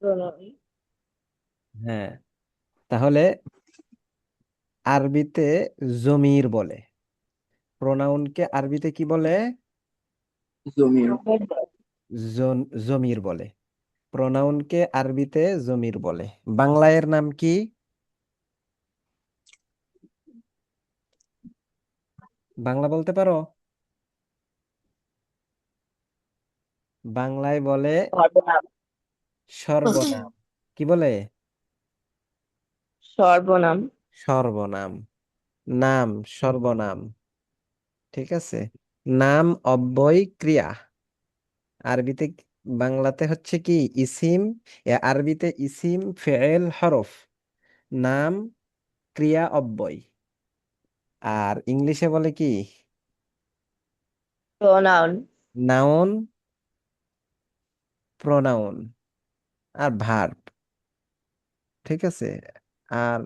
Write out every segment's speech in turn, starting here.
প্রণয়। হ্যাঁ, তাহলে আরবিতে জমির বলে, প্রোনাউনকে আরবিতে কি বলে? জমির। জমির বলে। প্রোনাউনকে আরবিতে জমির বলে। বাংলায় এর নাম কি? বাংলা বলতে পারো? বাংলায় বলে সর্বনাম। সর্বনাম। কি বলে? সর্বনাম। সর্বনাম। নাম, সর্বনাম। ঠিক আছে। নাম অব্যয় ক্রিয়া। আরবিতে বাংলাতে হচ্ছে কি ইসিম, আরবিতে ইসিম ফেল হরফ, নাম ক্রিয়া অব্যয়। আর ইংলিশে বলে কি? প্রনাউন। নাউন, প্রোনাউন, আর ভার্ব। ঠিক আছে। আর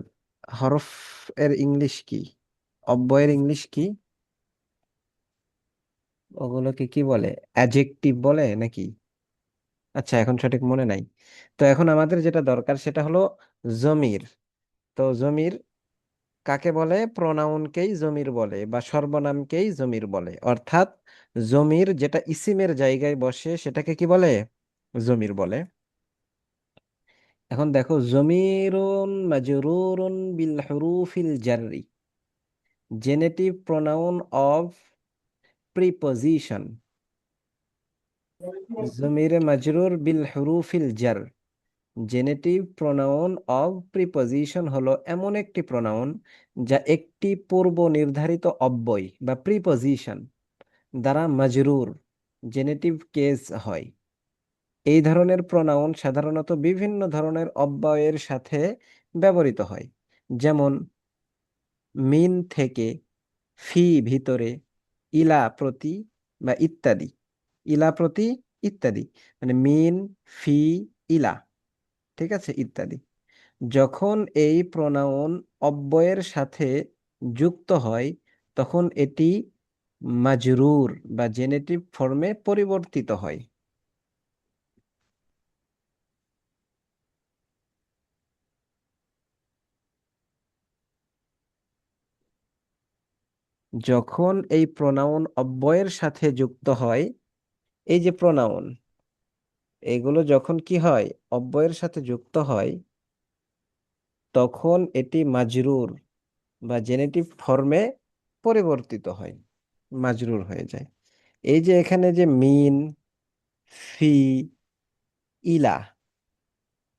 হরফ এর ইংলিশ কি? অব্যয়ের ইংলিশ কি? ওগুলোকে কি বলে? অ্যাডজেক্টিভ বলে নাকি? আচ্ছা, এখন সঠিক মনে নাই। তো এখন আমাদের যেটা দরকার সেটা হলো জমির। তো জমির কাকে বলে? প্রোনাউনকেই জমির বলে বা সর্বনামকেই জমির বলে, অর্থাৎ জমির যেটা ইসিমের জায়গায় বসে সেটাকে কি বলে? জমির বলে। এখন দেখো, জমিরুন মাজরুরুন বিল হুরুফিল জাররি, জেনেটিভ প্রোনাউন অফ প্রিপজিশন। জমির মাজরুর বিল হুরুফিল জার, জেনেটিভ প্রোনাউন অফ প্রিপজিশন হলো এমন একটি প্রোনাউন যা একটি পূর্ব নির্ধারিত অব্যয় বা প্রিপজিশন দ্বারা মাজরুর, জেনেটিভ কেস হয়। এই ধরনের প্রোনাউন সাধারণত বিভিন্ন ধরনের অব্যয়ের সাথে ব্যবহৃত হয়, যেমন মিন থেকে, ফি ভিতরে, ইলা প্রতি, বা ইত্যাদি। ইলা প্রতি, ইত্যাদি, মানে মিন, ফি, ইলা, ঠিক আছে, ইত্যাদি। যখন এই প্রোনাউন অব্যয়ের সাথে যুক্ত হয় তখন এটি মাজরুর বা জেনেটিভ ফর্মে পরিবর্তিত হয়। যখন এই প্রোনাউন অব্যয়ের সাথে যুক্ত হয়, এই যে প্রোনাউন, এগুলো যখন কি হয়, অব্যয়ের সাথে যুক্ত হয়, তখন এটি মাজরুর বা জেনেটিভ ফর্মে পরিবর্তিত হয়, মাজরুর হয়ে যায়। এই যে এখানে যে মিন, ফি, ইলা,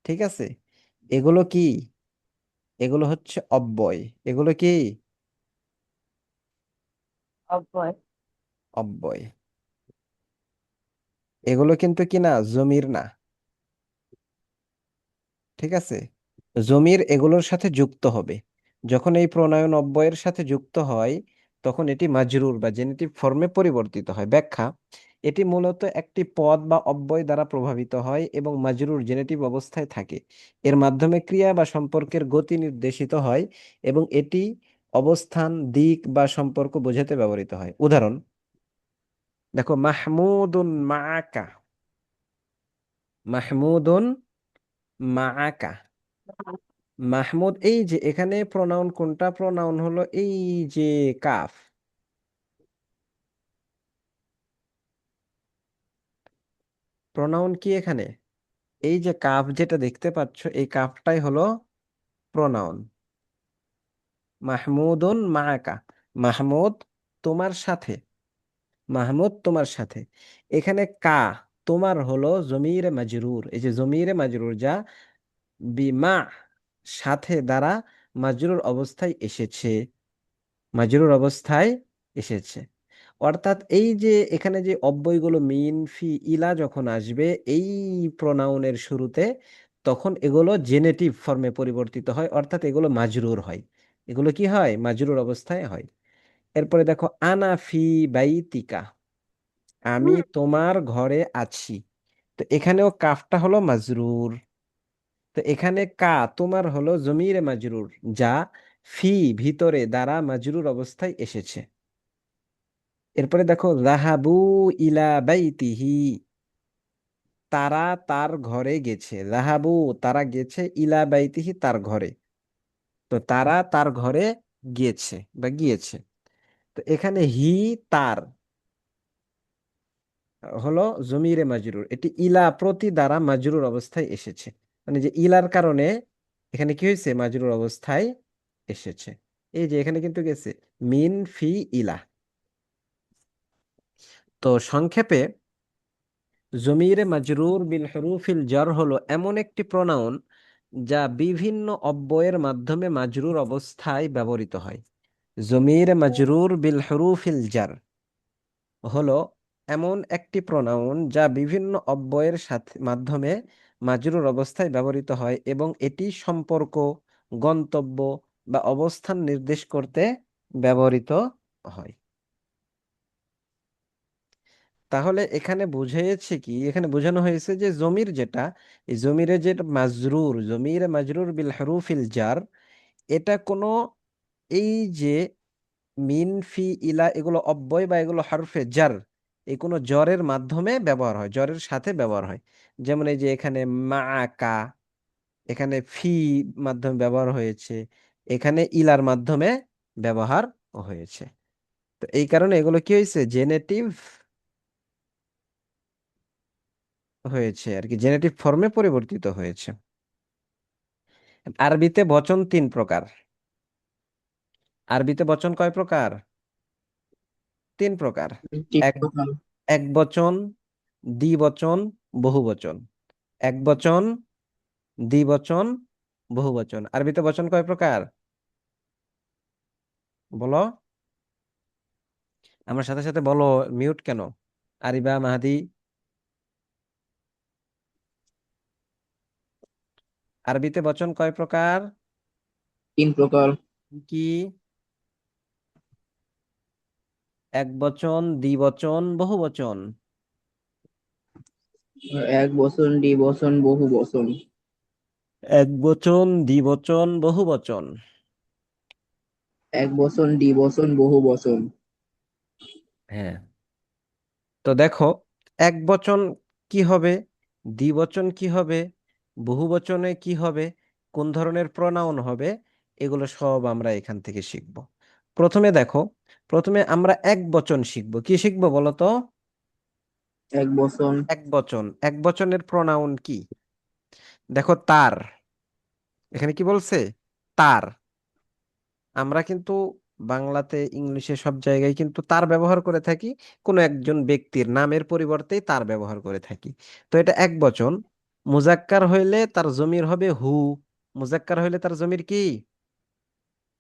ঠিক আছে, এগুলো কি? এগুলো হচ্ছে অব্যয়। এগুলো কি? অব্যয়। অব্যয়। এগুলো কিন্তু কি না, জমির না। ঠিক আছে। জমির এগুলোর সাথে যুক্ত হবে। যখন এই প্রণয়ন অব্যয়ের সাথে যুক্ত হয় তখন এটি মাজরুর বা জেনেটিভ ফর্মে পরিবর্তিত হয়। ব্যাখ্যা: এটি মূলত একটি পদ বা অব্যয় দ্বারা প্রভাবিত হয় এবং মাজরুর জেনেটিভ অবস্থায় থাকে। এর মাধ্যমে ক্রিয়া বা সম্পর্কের গতি নির্দেশিত হয় এবং এটি অবস্থান, দিক বা সম্পর্ক বোঝাতে ব্যবহৃত হয়। উদাহরণ দেখো, মাহমুদুন মাআকা। মাহমুদুন মাআকা। মাহমুদ, এই যে এখানে প্রোনাউন কোনটা? প্রোনাউন হলো এই যে কাফ। প্রোনাউন কি এখানে? এই যে কাফ যেটা দেখতে পাচ্ছ, এই কাফটাই হলো প্রোনাউন। মাহমুদুন মাআকা, মাহমুদ তোমার সাথে, মাহমুদ তোমার সাথে। এখানে কা, তোমার হলো জমিরে মাজরুর। এই যে জমিরে মাজরুর যা বিমা, সাথে দ্বারা মাজরুর অবস্থায় এসেছে, মাজরুর অবস্থায় এসেছে। অর্থাৎ এই যে এখানে যে অব্যয়গুলো মিন, ফি, ইলা যখন আসবে এই প্রোনাউনের শুরুতে, তখন এগুলো জেনেটিভ ফর্মে পরিবর্তিত হয়, অর্থাৎ এগুলো মাজরুর হয়। এগুলো কি হয়? মাজরুর অবস্থায় হয়। এরপরে দেখো, আনা ফি বাইতিকা, আমি তোমার ঘরে আছি। তো এখানেও কাফটা হলো মাজরুর। তো এখানে কা, তোমার হলো জমিরে মাজরুর যা ফি ভিতরে দ্বারা মাজরুর অবস্থায় এসেছে। এরপরে দেখো, যাহাবু ইলা বাইতিহি, তারা তার ঘরে গেছে, যাহাবু তারা গেছে, ইলা বাইতিহি তার ঘরে। তো তারা তার ঘরে গিয়েছে বা গিয়েছে। তো এখানে হি তার হলো জমিরে মাজরুর, এটি ইলা প্রতি দ্বারা মাজরুর অবস্থায় এসেছে, মানে যে ইলার কারণে এখানে কি হয়েছে, মাজরুর অবস্থায় এসেছে। এই যে এখানে কিন্তু গেছে মিন ফি ইলা। তো সংক্ষেপে জমিরে মাজরুর বিল হুরুফিল জার হলো এমন একটি প্রোনাউন যা বিভিন্ন অব্যয়ের মাধ্যমে মাজরুর অবস্থায় ব্যবহৃত হয়। জমিরে মাজরুর বিল হুরুফিল জার হলো এমন একটি প্রোনাউন যা বিভিন্ন অব্যয়ের সাথে মাধ্যমে মাজরুর অবস্থায় ব্যবহৃত হয় এবং এটি সম্পর্ক, গন্তব্য বা অবস্থান নির্দেশ করতে ব্যবহৃত হয়। তাহলে এখানে বুঝিয়েছে কি, এখানে বোঝানো হয়েছে যে জমির যেটা, এই জমিরে যেটা মাজরুর, জমির মাজরুর বিল হুরুফিল জার, এটা কোনো এই যে মিন ফি ইলা এগুলো অব্যয় বা এগুলো হরফে জার, এই কোনো জরের মাধ্যমে ব্যবহার হয়, জরের সাথে ব্যবহার হয়। যেমন এই যে এখানে মাআকা, এখানে ফি মাধ্যমে ব্যবহার হয়েছে, এখানে ইলার মাধ্যমে ব্যবহার হয়েছে। তো এই কারণে এগুলো কি হয়েছে, জেনেটিভ হয়েছে আর কি, জেনেটিভ ফর্মে পরিবর্তিত হয়েছে। আরবিতে বচন 3 প্রকার। আরবিতে বচন কয় প্রকার? 3 প্রকার। এক টিকটকার। এক বচন, দ্বিবচন, বহুবচন। এক বচন, দ্বিবচন, বহুবচন। আরবিতে বচন কয় প্রকার বলো? আমার সাথে সাথে বলো, মিউট কেন? আরিবা, মাহাদি। আরবিতে বচন কয় প্রকার? 3 প্রকার। কি? এক বচন, দ্বিবচন, বহুবচন। এক বচন, দ্বিবচন, বহু বচন। এক বচন, দ্বিবচন, বহুবচন। এক বচন, দ্বিবচন, বহু বচন। হ্যাঁ। তো দেখো, এক বচন কি হবে, দ্বিবচন কি হবে, বহুবচনে কি হবে, কোন ধরনের প্রনাউন হবে, এগুলো সব আমরা এখান থেকে শিখব। প্রথমে দেখো, প্রথমে আমরা এক বচন শিখব। কি শিখব বলো তো? এক বচন। এক বচন, এক বচনের প্রনাউন কি? দেখো তার, এখানে কি বলছে, তার। আমরা কিন্তু বাংলাতে, ইংলিশে সব জায়গায় কিন্তু তার ব্যবহার করে থাকি, কোনো একজন ব্যক্তির নামের পরিবর্তেই তার ব্যবহার করে থাকি। তো এটা এক বচন। মুজাক্কার হইলে তার জমির হবে হু। মুজাক্কার হইলে তার জমির কি?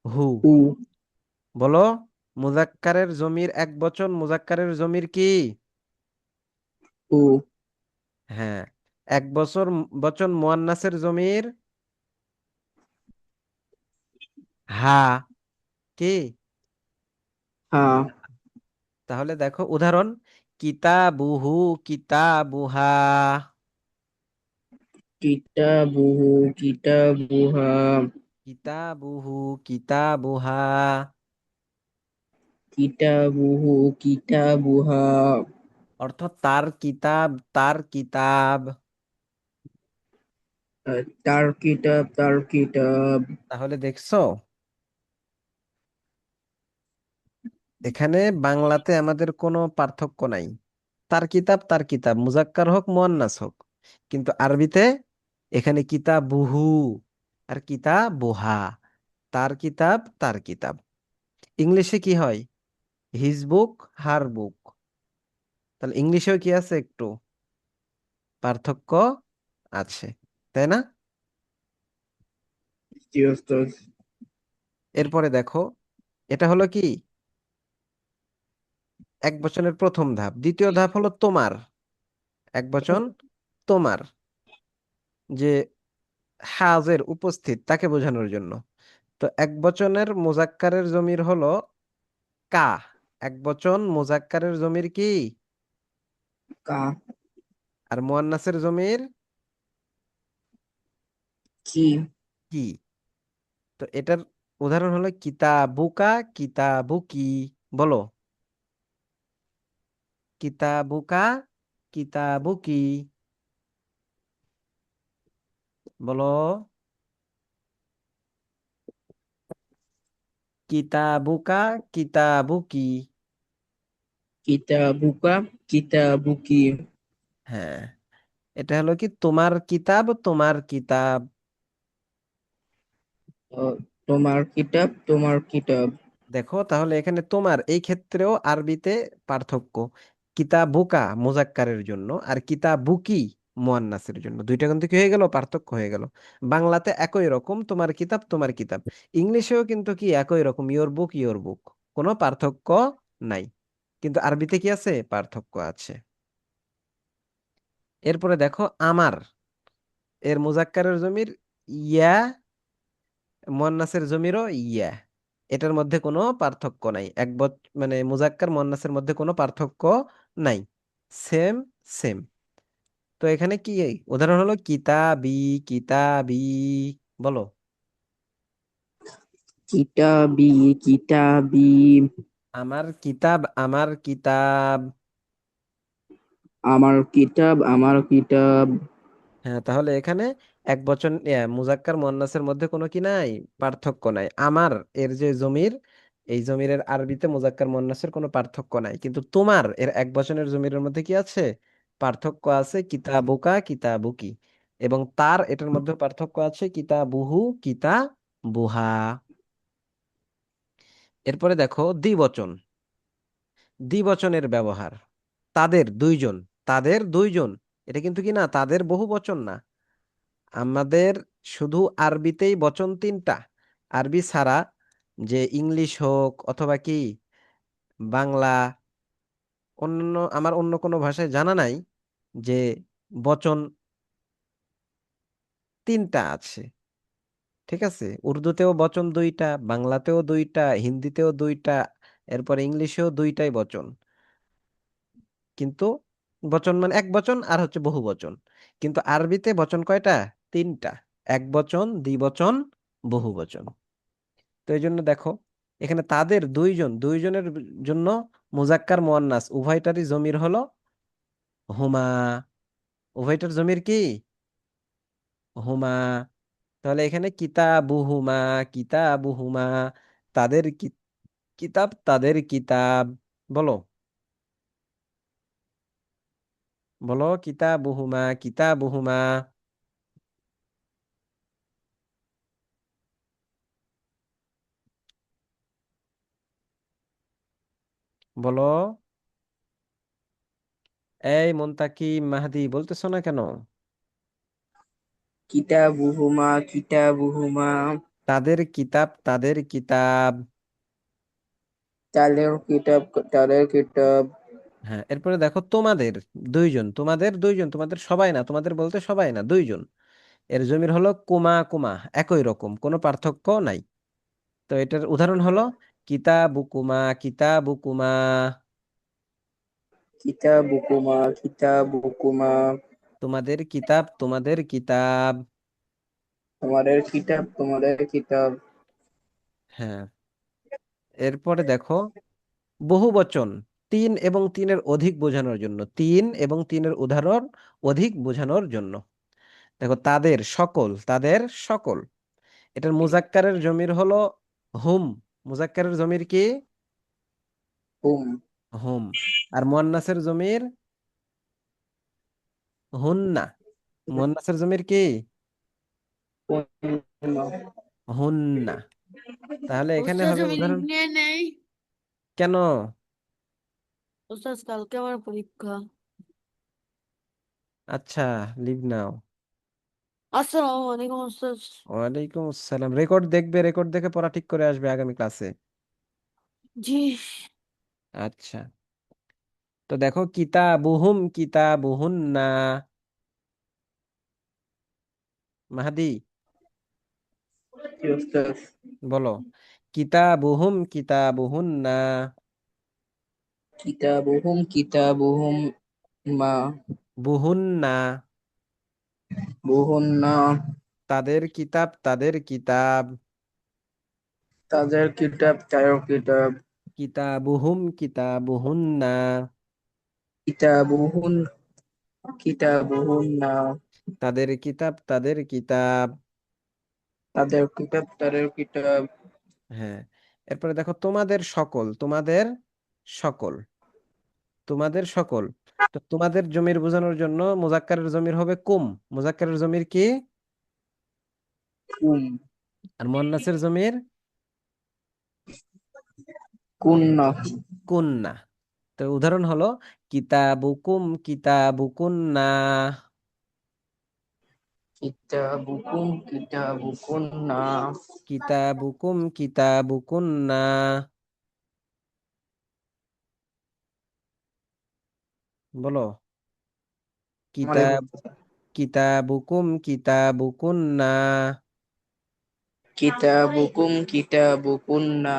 হু। হু। বলো, মুজাক্কারের জমির এক বচন, মুজাক্কারের জমির কি? হু। হ্যাঁ। এক বছর বচন মুয়ান্নাসের জমির হা। কি? হা। তাহলে দেখো উদাহরণ, কিতাবুহু, কিতাবুহা। কিতাবুহু, কিতাবুহা। কিতাবুহু, কিতাবুহা। কিতাবুহু, কিতাবুহা। অর্থ তার কিতাব, তার কিতাব। তার কিতাব, তার কিতাব। তাহলে দেখছো, এখানে বাংলাতে আমাদের কোনো পার্থক্য নাই। তার কিতাব, তার কিতাব, মুজাক্কার হোক মুয়ান্নাস হোক। কিন্তু আরবিতে এখানে কিতাবুহু আর কিতাবুহা, তার কিতাব, তার কিতাব। ইংলিশে কি হয়, হিজ বুক, হার বুক। তাহলে ইংলিশেও কি আছে, একটু পার্থক্য আছে, তাই না? জি ওস্তাদ। এরপরে দেখো, এটা হলো কি, এক বচনের প্রথম ধাপ। দ্বিতীয় ধাপ হলো তোমার। এক বচন তোমার, যে হাজের উপস্থিত তাকে বোঝানোর জন্য। তো এক বচনের মুজাক্কারের জমির হলো কা। এক বচন মুজাক্কারের জমির কি? কা। আর মুয়ান্নাসের জমির কি। কি। তো এটার উদাহরণ হলো কিতাবুকা, কিতাবুকি। বলো, কিতাবুকা, কিতাবুকি। বলো। কিতাবুকা, কিতাবুকি। কিতাবুকা কিতাবুকি। হ্যাঁ, এটা হলো কি তোমার কিতাব, তোমার কিতাব। আহ, তোমার কিতাব তোমার কিতাব। দেখো তাহলে এখানে তোমার এই ক্ষেত্রেও আরবিতে পার্থক্য। কিতাবুকা মুজাক্কারের জন্য আর কিতাবুকি মুয়ান্নাসের জন্য, দুইটা কিন্তু কি হয়ে গেল, পার্থক্য হয়ে গেল। বাংলাতে একই রকম তোমার কিতাব তোমার কিতাব, ইংলিশেও কিন্তু কি একই রকম ইয়োর বুক, কোনো পার্থক্য নাই। কিন্তু আরবিতে কি আছে, পার্থক্য আছে। এরপরে দেখো আমার, এর মুজাক্কারের জমির ইয়া, মুয়ান্নাসের জমিরও ইয়া। এটার মধ্যে কোনো পার্থক্য নাই, মানে মুজাক্কার মুয়ান্নাসের মধ্যে কোনো পার্থক্য নাই, সেম সেম। তো এখানে কি উদাহরণ হলো কিতাবি, কিতাবি। বলো। কিতাবি কিতাবি। আমার কিতাব, আমার কিতাব। আমার কিতাব আমার কিতাব। হ্যাঁ, তাহলে এখানে এক বচন মুজাক্কার মুয়ান্নাসের মধ্যে কোনো কি নাই, পার্থক্য নাই। আমার এর যে জমির, এই জমিরের আরবিতে মুজাক্কার মুয়ান্নাসের কোনো পার্থক্য নাই, কিন্তু তোমার এর এক বচনের জমিরের মধ্যে কি আছে, পার্থক্য আছে, কিতাবুকা কিতাবুকি। এবং তার এটার মধ্যে পার্থক্য আছে, কিতাবুহু কিতাবুহা। এরপরে দেখো দ্বিবচন, দ্বিবচনের ব্যবহার। তাদের দুইজন, তাদের দুইজন, এটা কিন্তু কি না, তাদের বহু বচন না। আমাদের শুধু আরবিতেই বচন তিনটা। আরবি ছাড়া যে ইংলিশ হোক অথবা কি বাংলা, অন্য আমার অন্য কোনো ভাষায় জানা নাই যে বচন তিনটা আছে। ঠিক আছে, উর্দুতেও বচন দুইটা, বাংলাতেও দুইটা, হিন্দিতেও দুইটা, এরপরে ইংলিশেও দুইটাই বচন। কিন্তু বচন মানে এক বচন আর হচ্ছে বহু বচন। কিন্তু আরবিতে বচন কয়টা, তিনটা, এক বচন, দ্বিবচন, বহু বচন। তো এই জন্য দেখো এখানে তাদের দুইজন, দুইজনের জন্য মুজাক্কার মুয়ান্নাস উভয়টারই জমির হলো হুমা। উভয়টার জমির কি, হুমা। তাহলে এখানে কিতাবুহুমা, কিতাবুহুমা, তাদের কিতাব, তাদের কিতাব। বলো, বলো কিতাবুহুমা, কিতাবুহুমা। বলো। এই মুনতাকিম, মাহদি, বলতেছো না কেন? কিতাবুহুমা কিতাবুহুমা। তাদের কিতাব, তাদের কিতাব। তাদের কিতাব তাদের কিতাব। হ্যাঁ, এরপরে দেখো তোমাদের দুইজন, তোমাদের দুইজন, তোমাদের সবাই না, তোমাদের বলতে সবাই না, দুইজন। এর জমির হলো কুমা, কুমা, একই রকম, কোনো পার্থক্য নাই। তো এটার উদাহরণ হলো কিতাবুকুমা, কিতাবুকুমা। কিতাবুকুমা কিতাবুকুমা। তোমাদের কিতাব, তোমাদের কিতাব। তোমাদের কিতাব তোমাদের কিতাব। হ্যাঁ, এরপরে দেখো বহু বচন, তিন এবং তিনের অধিক বোঝানোর জন্য, তিন এবং তিনের উদাহরণ অধিক বোঝানোর জন্য। দেখো তাদের সকল, তাদের সকল, এটার মুজাক্কারের জমির হলো হুম। মুজাক্কারের জমির কি, হুম হুম। আর মুয়ান্নাসের জমির হুন্না। মুয়ান্নাসের জমির কি, হুন্না। হুন্না। তাহলে এখানে উস্তাদ হবে আমি লিভ উদাহরণ। নিয়ে নেই। কেন? উস্তাদ কালকে আমার পরীক্ষা। আচ্ছা, লিভ নাও। আসসালামু আলাইকুম উস্তাদ। ওয়ালাইকুম আসসালাম। রেকর্ড দেখবে, রেকর্ড দেখে পড়া ঠিক করে আসবে আগামী ক্লাসে। জি। আচ্ছা, তো দেখো কিতাবুহুম কিতাবুহুন্না। মাহাদি, জি ওস্তাদ। বলো কিতাবুহুম কিতাবুহুন্না। কিতাবুহুম কিতাবুহুম মা। বুহুন্না। বুহুন্না। তাদের কিতাব, তাদের কিতাব। তাদের কিতাব তাদের কিতাব। কিতাবুহুম কিতাবুহুন্না। কিতাবুহুন কিতাবুহুন্না। তাদের কিতাব, তাদের কিতাব। তাদের কিতাব, তাদের কিতাব। হ্যাঁ, এরপরে দেখো তোমাদের সকল, তোমাদের সকল, তোমাদের সকল। তো তোমাদের জমির বোঝানোর জন্য মুজাক্কারের জমির হবে কুম। মুজাক্কারের জমির কি? কুম। আর মুয়ান্নাসের জমির কুন্না। কুন্না। তো উদাহরণ হলো কিতাবুকুম, কিতাবুকুন্না। কিতাবুকুম, কিতাবুকুন্না। কিতাবুকুম, কিতাবুকুন্না। বলো। আমারই কিতাব, বলতেছে। কিতাবুকুম, কিতাবুকুন্না। কিতাবুকুম, কিতাবুকুন্না।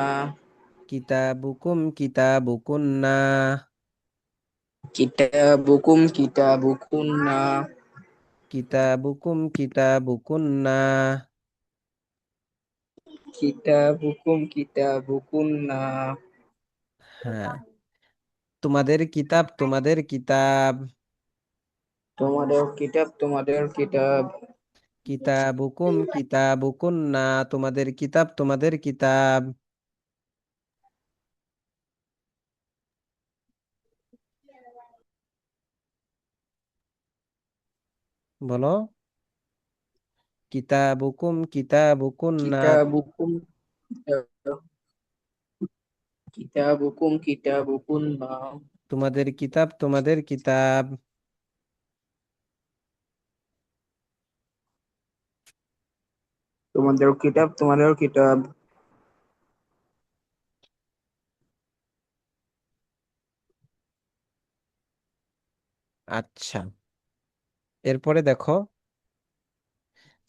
কিতাবুকুম, কিতাবুকুন্না। কিতাবুকুম, কিতাবুকুন্না। কিতাবুকুম, কিতাবুকুন্না। কিতাবুকুম, কিতাবুকুন্না। হ্যাঁ, তোমাদের কিতাব, তোমাদের কিতাব। তোমাদের কিতাব, তোমাদের কিতাব। কিতাবুকুম, কিতাবুকুন্না। তোমাদের কিতাব, তোমাদের কিতাব। বলো। কিতাবুকুম, কিতাবুকুন্না। কিতাবুকুম, কিতাবুকুম, কিতাবুকুন্না। তোমাদের কিতাব, তোমাদের কিতাব। তোমাদের কিতাব, তোমাদের কিতাব। আচ্ছা, এরপরে দেখো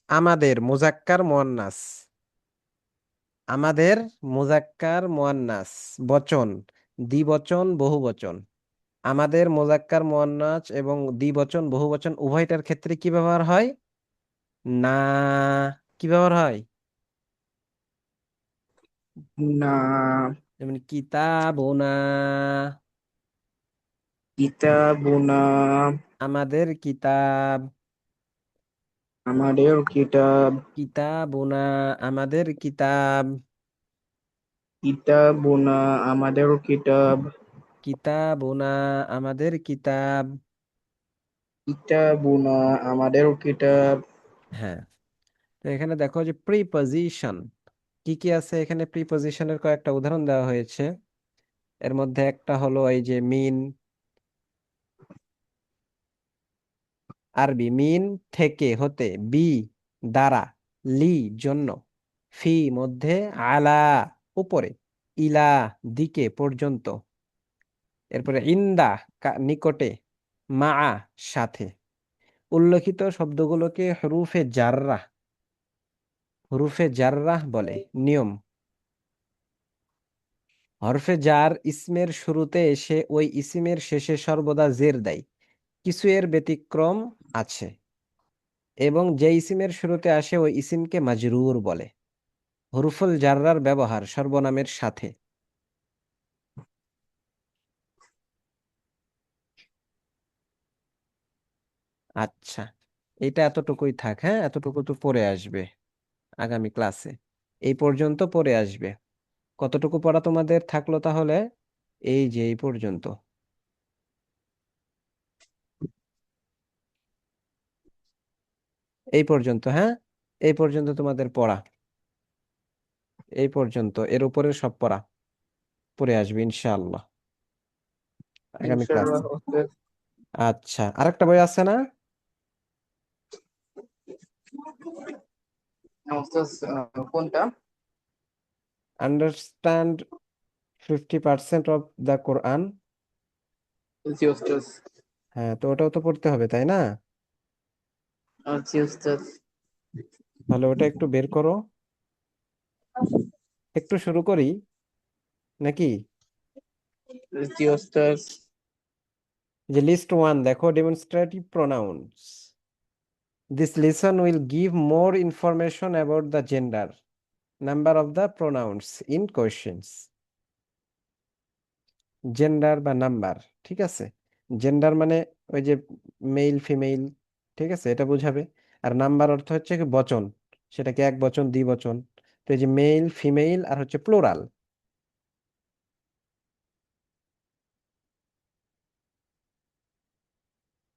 আমাদের মুজাক্কার মুয়ান্নাস। আমাদের মুজাক্কার মুয়ান্নাস, বচন, দ্বিবচন, বহুবচন। আমাদের মুজাক্কার মুয়ান্নাস এবং দ্বিবচন বহুবচন উভয়টার ক্ষেত্রে কি ব্যবহার হয়? না। কি ব্যবহার হয়? না। যেমন কিতাবুনা। কিতাবুনা। আমাদের কিতাব। আমাদের কিতাব। কিতাবুনা। আমাদের কিতাব। কিতাবুনা। আমাদের কিতাব। কিতাবুনা। আমাদের কিতাব। কিতাবুনা। আমাদের কিতাব। হ্যাঁ, তো এখানে দেখো যে প্রিপজিশন কি কি আছে। এখানে প্রিপজিশনের কয়েকটা উদাহরণ দেওয়া হয়েছে। এর মধ্যে একটা হলো এই যে মিন। আরবি মিন, থেকে, হতে, বি দ্বারা, লি জন্য, ফি মধ্যে, আলা উপরে, ইলা দিকে পর্যন্ত। এরপরে ইন্দা নিকটে, মা সাথে। উল্লেখিত শব্দগুলোকে হরুফে জাররা, হরুফে জাররাহ বলে। নিয়ম: হরফে জার ইসমের শুরুতে এসে ওই ইসিমের শেষে সর্বদা জের দেয়। কিছু এর ব্যতিক্রম আছে, এবং যে ইসিমের শুরুতে আসে ওই ইসিমকে মাজরুর বলে। হরুফুল জাররার ব্যবহার সর্বনামের সাথে। আচ্ছা, এটা এতটুকুই থাক। হ্যাঁ, এতটুকু তো পড়ে আসবে আগামী ক্লাসে। এই পর্যন্ত পড়ে আসবে। কতটুকু পড়া তোমাদের থাকলো তাহলে? এই যে এই পর্যন্ত। এই পর্যন্ত, হ্যাঁ, এই পর্যন্ত তোমাদের পড়া। এই পর্যন্ত, এর উপরে সব পড়া পড়ে আসবে ইনশাআল্লাহ আগামী ইনশাআল্লাহ ক্লাসে। হস্তের। আচ্ছা, আরেকটা বই আছে না? হস্তের, কোনটা? আন্ডারস্ট্যান্ড 50% অফ দ্য কোরআন। জি ওস্তাদ। হ্যাঁ, তো ওটাও তো পড়তে হবে, তাই না? জি ওস্তাদ। তাহলে ওটা একটু বের করো। একটু শুরু করি নাকি? জি ওস্তাদ। যে লিস্ট ওয়ান দেখো, demonstrative pronouns. This lesson will give more information about the gender, number of the pronouns in questions. Gender বা নাম্বার, ঠিক আছে। জেন্ডার মানে ওই যে মেল ফিমেল, ঠিক আছে, এটা বুঝাবে। আর নাম্বার অর্থ হচ্ছে কি বচন, সেটাকে এক বচন দ্বিবচন। তো এই যে মেল ফিমেল আর হচ্ছে প্লুরাল।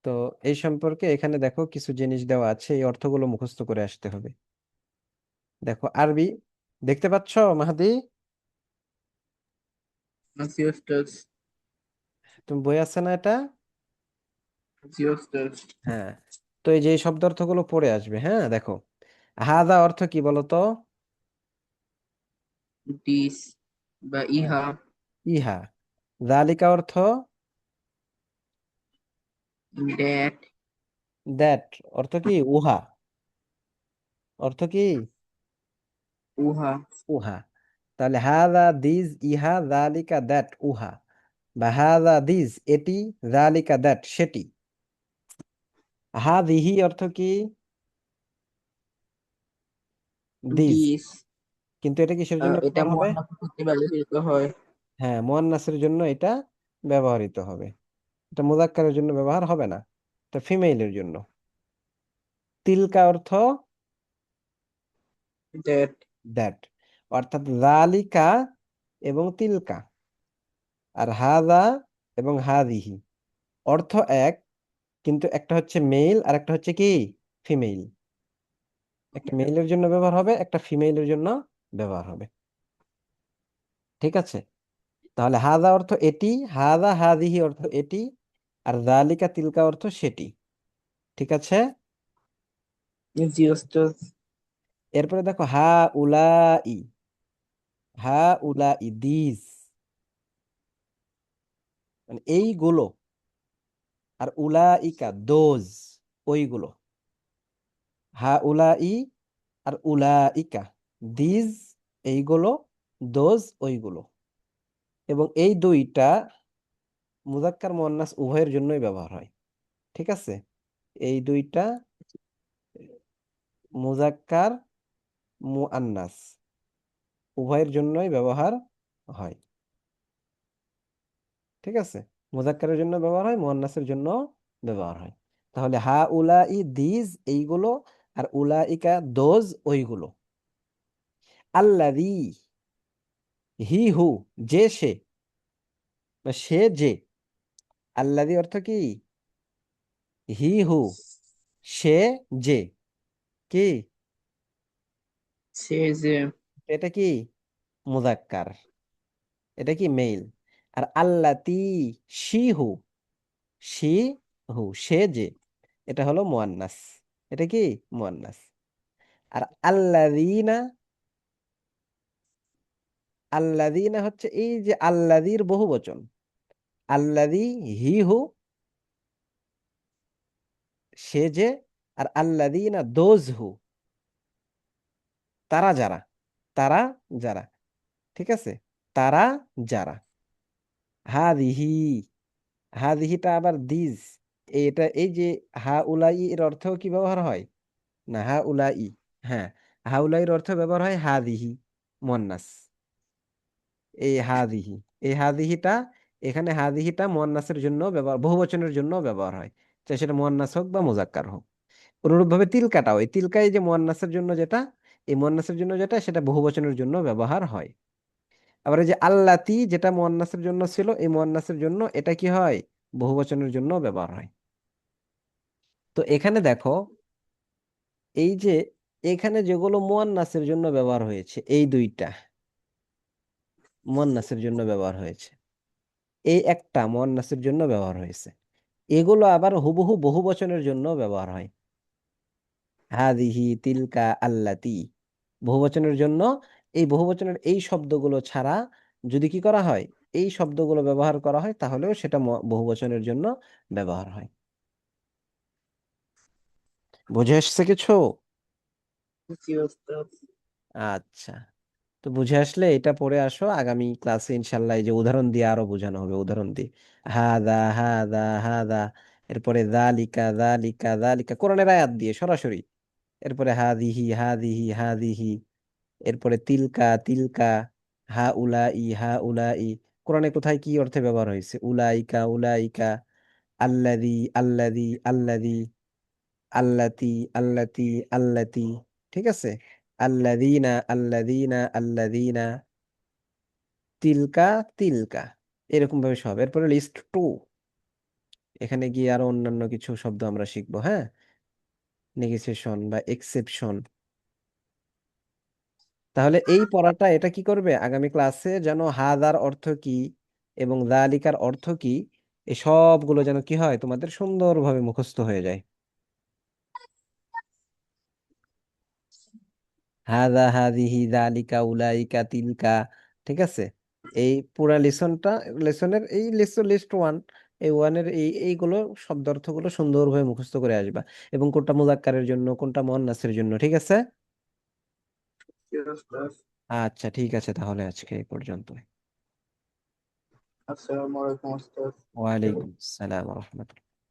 তো এই সম্পর্কে এখানে দেখো কিছু জিনিস দেওয়া আছে, এই অর্থগুলো মুখস্থ করে আসতে হবে। দেখো আরবি দেখতে পাচ্ছ মাহাদি? আছি ওস্তাদ। তুমি বই আছে না এটা? আছি ওস্তাদ। হ্যাঁ। তো এই যে এই শব্দ অর্থগুলো পড়ে আসবে, হ্যাঁ দেখো। হাদা অর্থ কি বলতো? দিস বা হ্যাঁ, ইহা। ইহা। যালিকা অর্থ? দ্যাট। দ্যাট অর্থ কি? উহা। অর্থ কি? উহা। উহা। তাহলে হাদা দিস ইহা যালিকা দ্যাট উহা, বা হাদা দিস এটি, যালিকা দ্যাট সেটি। হাদিহি অর্থ কি? দিস। দিস। কিন্তু এটা কিসের জন্য এটা ব্যবহার হবে? মুয়ান্নাস করতে ব্যবহৃত হয়। হ্যাঁ, মুয়ান্নাসের জন্য এটা ব্যবহৃত হবে। এটা মুযাক্কারের জন্য ব্যবহার হবে না, এটা ফিমেইলের জন্য। তিলকা অর্থ? দ্যাট। দ্যাট। অর্থাৎ যালিকা এবং তিলকা, আর হাদা এবং হাদিহি অর্থ এক, কিন্তু একটা হচ্ছে মেল আর একটা হচ্ছে কি ফিমেইল। একটা মেইলের জন্য ব্যবহার হবে, একটা ফিমেইলের জন্য ব্যবহার হবে। ঠিক আছে, তাহলে হাদা অর্থ এটি, হাদা হাদিহি অর্থ এটি, আর যালিকা তিলকা অর্থ সেটি। ঠিক আছে। জি ওস্তাদ। এরপরে দেখো হা উলাই। হা উলাই দিস, মানে এইগুলো। আর উলাইকা দোজ, ওইগুলো। হা উলাই আর উলাইকা, দিস এইগুলো, দোজ ওইগুলো। এবং এই দুইটা মুযাক্কার মুয়ান্নাস উভয়ের জন্যই ব্যবহার হয়। ঠিক আছে, এই দুইটা মুযাক্কার মুআন্নাস উভয়ের জন্যই ব্যবহার হয়। ঠিক আছে, মুযাক্কারের জন্য ব্যবহার হয়, মুআন্নাসের জন্য ব্যবহার হয়। তাহলে হা উলাই দিজ এইগুলো, আর উলাইকা দোজ ওইগুলো। আল্লাযী, হি হু, যে সে, বা সে যে। আল্লাযী অর্থ কি? হি হু, সে যে, কি সে যে। এটা কি? মুযাক্কার, এটা কি মেইল। আর আল্লাতী, সি হু, সি হু, সে যে, এটা হলো মুয়ান্নাস, এটা কি মুয়ান্নাস। আর আল্লাযীনা, আল্লাযীনা হচ্ছে এই যে আল্লাযীর বহুবচন। আল্লাযী হি হু, সে যে, আর আল্লাযীনা দোজ হু, তারা যারা, তারা যারা। ঠিক আছে, তারা যারা। হাদিহি, হাদিহিটা আবার দিস, এটা এই যে হা উলাই এর অর্থেও কি ব্যবহার হয়? না, হা উলাই, হ্যাঁ, হা উলাইয়ের অর্থ ব্যবহার হয় হাদিহি, মুয়ান্নাস। এই হাদিহি, এই হাদিহিটা, এখানে হাদিহিটা মুয়ান্নাসের জন্য ব্যবহার, বহুবচনের জন্য ব্যবহার হয়, চাই সেটা মুয়ান্নাস হোক বা মুযাক্কার হোক। অনুরূপ ভাবে তিলকাটাও, এই তিলকাই যে মুয়ান্নাসের জন্য যেটা, এই মুয়ান্নাসের জন্য যেটা, সেটা বহুবচনের জন্য ব্যবহার হয়। আবার এই যে আল্লাতি, যেটা মুয়ান্নাসের জন্য ছিল, এই মুয়ান্নাসের জন্য এটা কি হয়? বহুবচনের জন্য ব্যবহার হয়। তো এখানে দেখো, এই যে এখানে যেগুলো মুয়ান্নাসের জন্য ব্যবহার হয়েছে, এই দুইটা মুয়ান্নাসের জন্য ব্যবহার হয়েছে, এই একটা মুয়ান্নাসের জন্য ব্যবহার হয়েছে। এগুলো আবার হুবহু বহুবচনের জন্য ব্যবহার হয়। হাদিহি তিলকা আল্লাতি, বহুবচনের জন্য। এই বহুবচনের এই শব্দগুলো ছাড়া যদি কি করা হয়, এই শব্দগুলো ব্যবহার করা হয়, তাহলেও সেটা বহুবচনের জন্য ব্যবহার হয়। বুঝে আসছে কিছু? জি ওস্তাদ। আচ্ছা, তো বুঝে আসলে এটা পড়ে আসো, আগামী ক্লাসে ইনশাল্লাহ এই যে উদাহরণ দিয়ে আরো বোঝানো হবে, উদাহরণ দিয়ে। হাদা হাদা হাদা, এরপরে যালিকা যালিকা যালিকা, কোরআনের আয়াত দিয়ে সরাসরি। এরপরে হাদিহি হাদিহি হাদিহি, এরপরে তিলকা তিলকা, হা উলাই হা উলাই, কোরআনে কোথায় কি অর্থে ব্যবহার হয়েছে, উলাইকা উলাইকা, আল্লাযী আল্লাযী আল্লাযী, আল্লাতি আল্লাতি আল্লাতি, ঠিক আছে? আল্লাযীনা আল্লাযীনা আল্লাযীনা, তিলকা তিলকা, এরকম ভাবে সব। এরপরে লিস্ট টু, এখানে গিয়ে আরো অন্যান্য কিছু শব্দ আমরা শিখবো, হ্যাঁ? নেগেশন বা এক্সেপশন। তাহলে এই পড়াটা এটা কি করবে, আগামী ক্লাসে যেন হাদার অর্থ কি এবং যালিকার অর্থ কি, এই সবগুলো যেন কি হয়, তোমাদের সুন্দরভাবে মুখস্থ হয়ে যায়। হাদা হাদিহি যালিকা উলাইকা তিলকা, ঠিক আছে? এই পুরা লেসনের এই লিস্ট ওয়ান, এই ওয়ানের এইগুলো শব্দ অর্থগুলো সুন্দরভাবে মুখস্থ করে আসবা, এবং কোনটা মুজাক্কারের জন্য কোনটা মুয়ান্নাসের জন্য, ঠিক আছে? জি ওস্তাদ। আচ্ছা, ঠিক আছে, তাহলে আজকে এই পর্যন্ত। আসসালামু আলাইকুম ওস্তাদ। ওয়ালাইকুম আসসালাম ওয়া রাহমাতুল্লাহ।